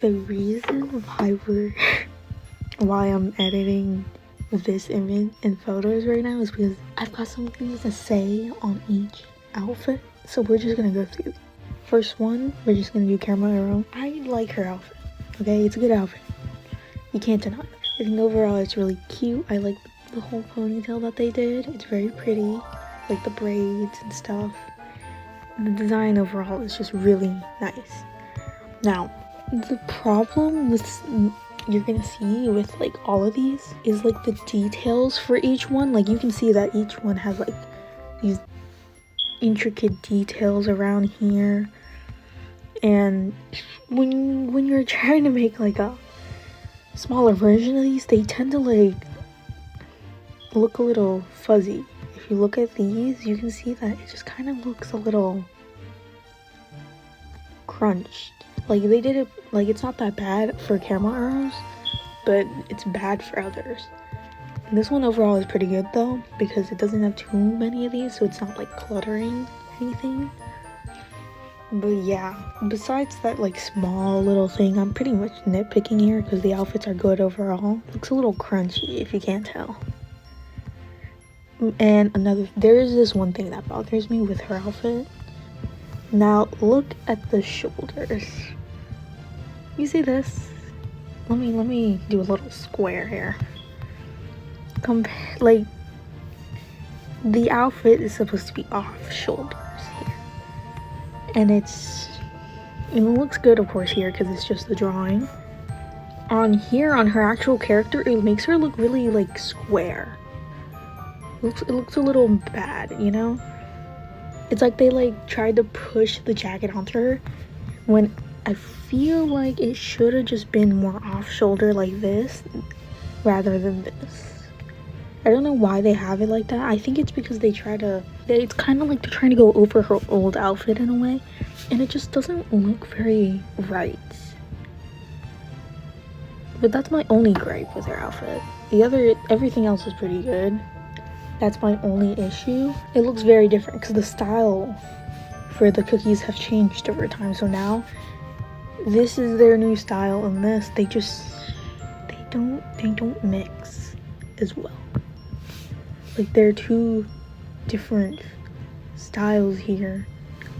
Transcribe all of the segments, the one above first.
The reason why I'm editing this image and photos right now is because I've got some things to say on each outfit. So we're just gonna go through. First one, we're just gonna do camera arrow. I like her outfit. Okay, it's a good outfit. You can't deny it. I think overall it's really cute. I like the whole ponytail that they did. It's very pretty. Like the braids and stuff. The design overall is just really nice. Now, the problem with you're gonna see with like all of these is like the details for each one. Like you can see that each one has like these intricate details around here, and when you're trying to make like a smaller version of these, they tend to like look a little fuzzy. If you look at these, you can see that it just kind of looks a little crunched. Like they did it, like it's not that bad for camera arrows, but it's bad for others. And this one overall is pretty good though, because it doesn't have too many of these, so it's not like cluttering anything. But yeah, besides that like small little thing, I'm pretty much nitpicking here because the outfits are good overall. It looks a little crunchy if you can't tell. And there is this one thing that bothers me with her outfit. Now look at the shoulders. You see this? Let me do a little square here. Like the outfit is supposed to be off shoulders here, and it looks good of course here because it's just the drawing. On here, on her actual character, it makes her look really like square. It looks a little bad, you know? It's like they like tried to push the jacket onto her when I feel like it should have just been more off shoulder like this rather than this. I don't know why they have it like that. I think it's because it's kind of like they're trying to go over her old outfit in a way, and it just doesn't look very right. But that's my only gripe with her outfit. Everything else is pretty good. That's my only issue. It looks very different because the style for the cookies have changed over time. So now this is their new style, and this they don't mix as well. Like they're two different styles here.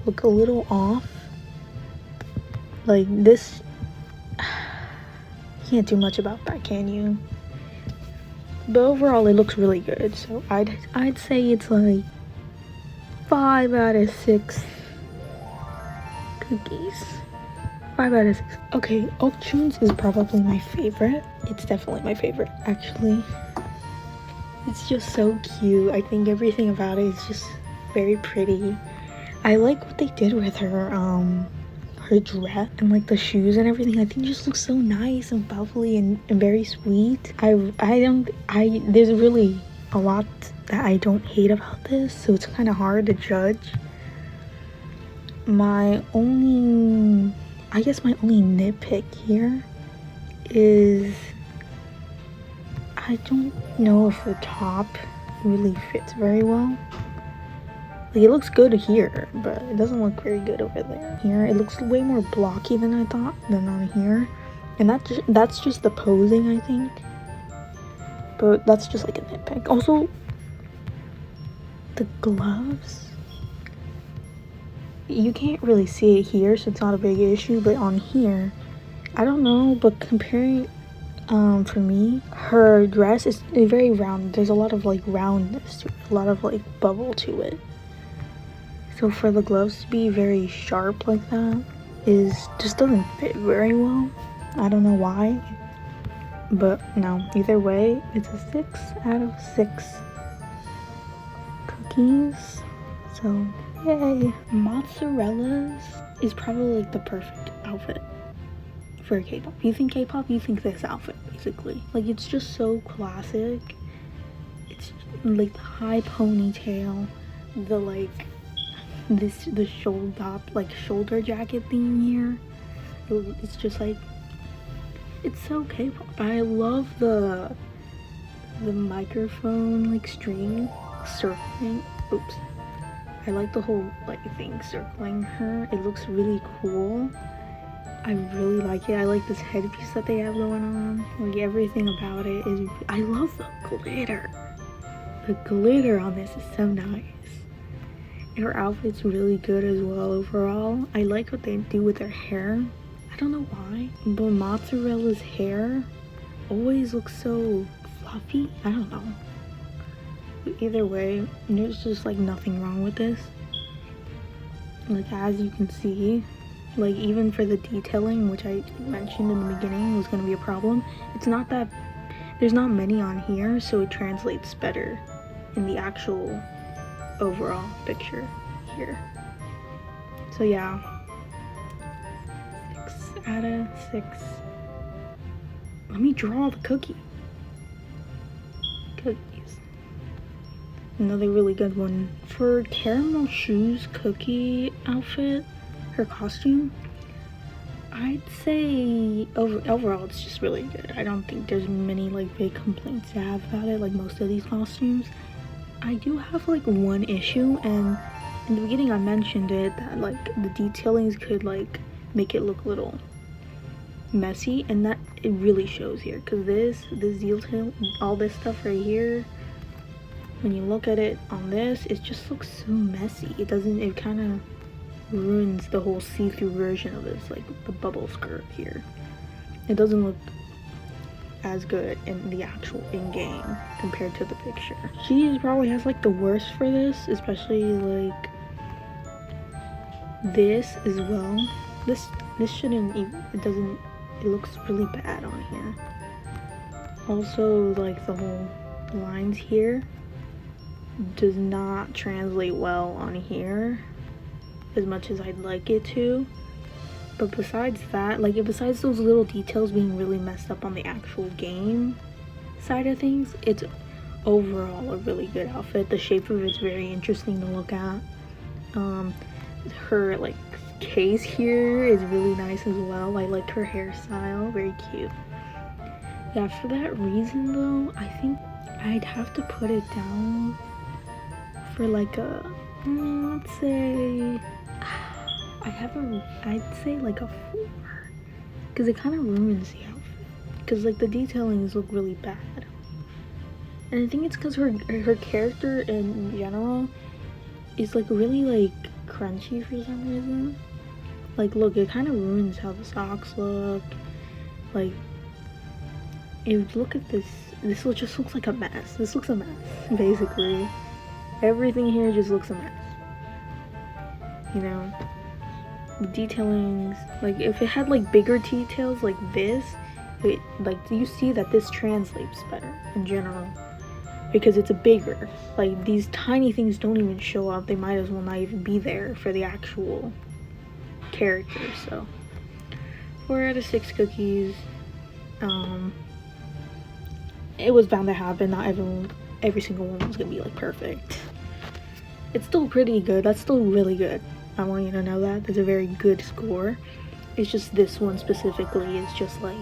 Look a little off. Like this, can't do much about that, can you? But overall, it looks really good. So I'd say it's like 5 out of 6 cookies. 5 out of 6. Okay, Oaktunes is probably my favorite. It's definitely my favorite, actually. It's just so cute. I think everything about it is just very pretty. I like what they did with her dress and like the shoes and everything. I think it just looks so nice and bubbly and very sweet. There's really a lot that I don't hate about this, so it's kind of hard to judge. My only nitpick here is I don't know if the top really fits very well. Like it looks good here, but it doesn't look very good over there. Here, it looks way more blocky than I thought than on here. And that's just the posing, I think. But that's just like a nitpick. Also, the gloves. You can't really see it here, so it's not a big issue. But on here, I don't know, but comparing for me, her dress is very round. There's a lot of like roundness to it, a lot of like bubble to it. So for the gloves to be very sharp like that just doesn't fit very well. I don't know why, but no, either way, it's a 6 out of 6 cookies. So yay. Mozzarella's is probably like the perfect outfit for K-pop. You think K-pop, you think this outfit basically. Like it's just so classic. It's like the high ponytail, the shoulder jacket thing here. It's just like, it's so K-pop. I love the microphone like string circling. Oops. I like the whole like thing circling her. It looks really cool. I really like it. I like this headpiece that they have going on. Like everything about it is, I love the glitter. The glitter on this is so nice. Her outfit's really good as well overall. I like what they do with her hair. I don't know why, but Mozzarella's hair always looks so fluffy. I don't know. But either way, there's just like nothing wrong with this. Like as you can see, like even for the detailing, which I mentioned in the beginning was going to be a problem, it's not that, there's not many on here, so it translates better in the actual overall picture here. So yeah, 6 out of 6. Let me draw the cookies. Another really good one. For Caramel Shoes cookie outfit, her costume, I'd say overall it's just really good. I don't think there's many like big complaints to have about it, like most of these costumes. I do have like one issue, and in the beginning I mentioned it, that like the detailings could like make it look a little messy, and that it really shows here, because this detail, all this stuff right here, when you look at it on this, it just looks so messy. It kind of ruins the whole see-through version of this, like the bubble skirt here. It doesn't look as good in the actual in-game compared to the picture. She probably has like the worst for this, especially like this as well. This shouldn't even, it looks really bad on here. Also, like the whole lines here does not translate well on here as much as I'd like it to. But besides that, like besides those little details being really messed up on the actual game side of things, it's overall a really good outfit. The shape of it's very interesting to look at. Her like case here is really nice as well. I like her hairstyle, very cute. Yeah, for that reason though, I think I'd have to put it down for like a, let's say, I'd say like a 4, because it kind of ruins the outfit, because like the detailings look really bad, and I think it's because her character in general is like really like crunchy for some reason. Like look, it kind of ruins how the socks look. Like if you look at this just looks like a mess. This looks a mess basically. Everything here just looks a mess, you know. The detailings, like if it had like bigger details like this, it like you see that this translates better in general, because it's a bigger, like these tiny things don't even show up. They might as well not even be there for the actual character. So 4 out of 6 cookies. It was bound to happen. Not every single one was gonna be like perfect. It's still pretty good. That's still really good. I want you to know that. That's a very good score. It's just this one specifically is just like,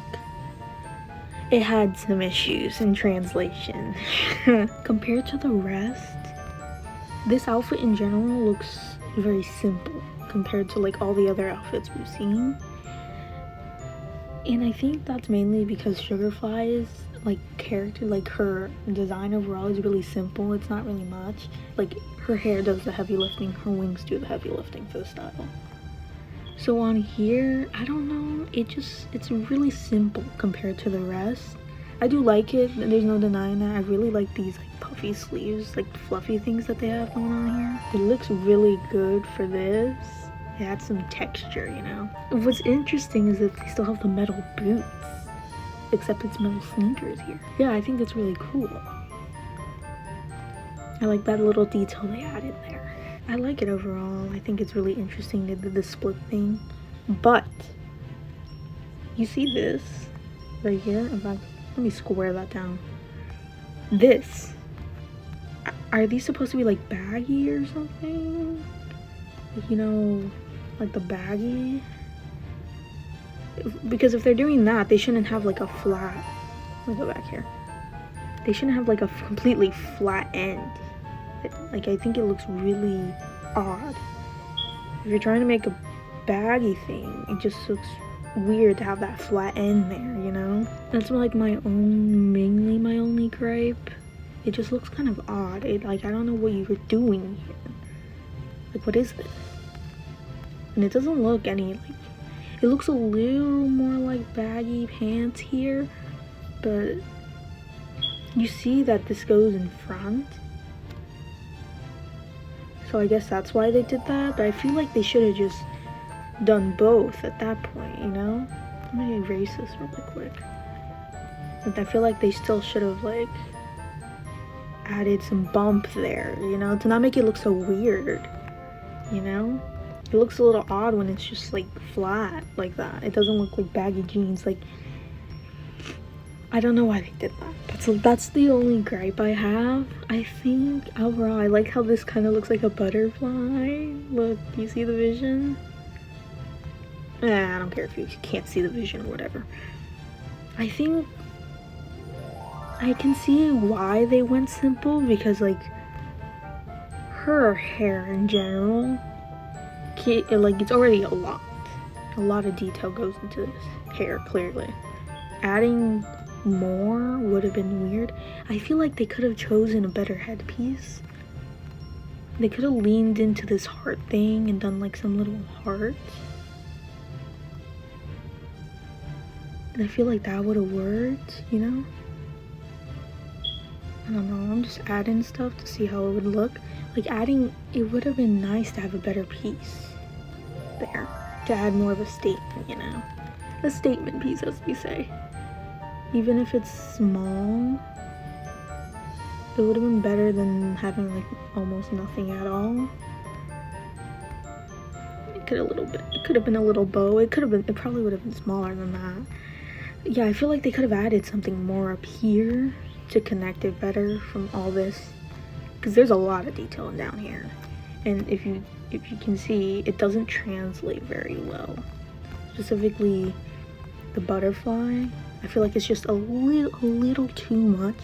it had some issues in translation. Compared to the rest, this outfit in general looks very simple compared to like all the other outfits we've seen. And I think that's mainly because Sugarfly's like character, like her design overall is really simple. It's not really much. Like her hair does the heavy lifting, her wings do the heavy lifting for the style. So on here, I don't know, it's really simple compared to the rest. I do like it, there's no denying that. I really like these like puffy sleeves, like fluffy things that they have going on here. It looks really good for this. It adds some texture, you know. What's interesting is that they still have the metal boots, except it's metal sneakers here. Yeah, I think that's really cool. I like that little detail they added there. I like it overall. I think it's really interesting they did the split thing. But you see this right here? In fact, let me square that down. This, are these supposed to be like baggy or something? Like, you know, like the baggy? Because if they're doing that, they shouldn't have like a flat, let me go back here. They shouldn't have like a completely flat end. Like, I think it looks really odd. If you're trying to make a baggy thing, it just looks weird to have that flat end there, you know? That's like mainly my only gripe. It just looks kind of odd. Like, I don't know what you were doing here. Like, what is this? And it doesn't look like, it looks a little more like baggy pants here, but you see that this goes in front. So I guess that's why they did that, but I feel like they should have just done both at that point, you know? Let me erase this really quick. But I feel like they still should have, like, added some bump there, you know, to not make it look so weird, you know? It looks a little odd when it's just like flat like that. It doesn't look like baggy jeans. Like, I don't know why they did that. That's the only gripe I have. I think overall I like how this kind of looks like a butterfly. Look, do you see the vision? I don't care if you can't see the vision or whatever. I think I can see why they went simple, because like her hair in general, like, it's already a lot of detail goes into this hair. Clearly adding more would have been weird. I feel like they could have chosen a better headpiece. They could have leaned into this heart thing and done like some little hearts, and I feel like that would have worked, you know? I don't know, I'm just adding stuff to see how it would look. Like, it would have been nice to have a better piece there, to add more of a statement, you know? A statement piece, as we say. Even if it's small, it would have been better than having like almost nothing at all. It could have been a little bow. It probably would have been smaller than that. Yeah, I feel like they could have added something more up here to connect it better from all this, because there's a lot of detail down here, and if you can see, it doesn't translate very well. Specifically the butterfly, I feel like it's just a little too much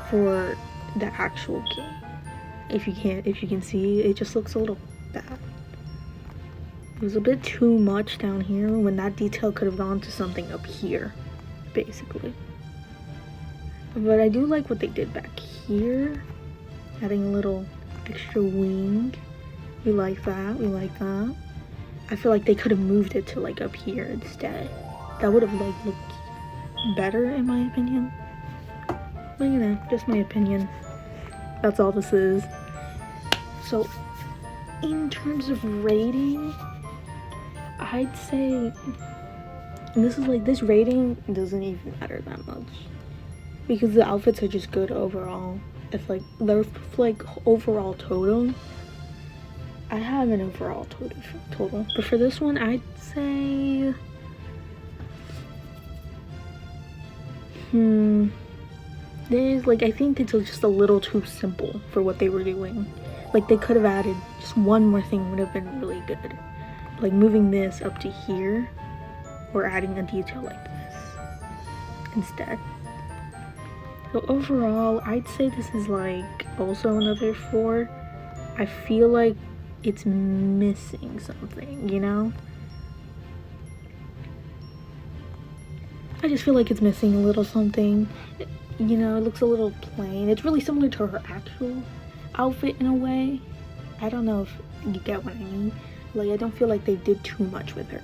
for the actual game. If you can see, it just looks a little bad. It was a bit too much down here when that detail could have gone to something up here, basically. But I do like what they did back here, adding a little extra wing. We like that. I feel like they could have moved it to like up here instead. That would have like looked better in my opinion. But you know, just my opinion. That's all this is. So in terms of rating, I'd say, and this rating doesn't even matter that much, because the outfits are just good overall. If like they're like overall total, I have an overall total, but for this one I'd say there's like, I think it's just a little too simple for what they were doing. Like, they could have added just one more thing, would have been really good, like moving this up to here or adding a detail like this instead. So overall, I'd say this is like also another 4. I feel like it's missing something, you know? I just feel like it's missing a little something. You know, it looks a little plain. It's really similar to her actual outfit in a way. I don't know if you get what I mean. Like, I don't feel like they did too much with her.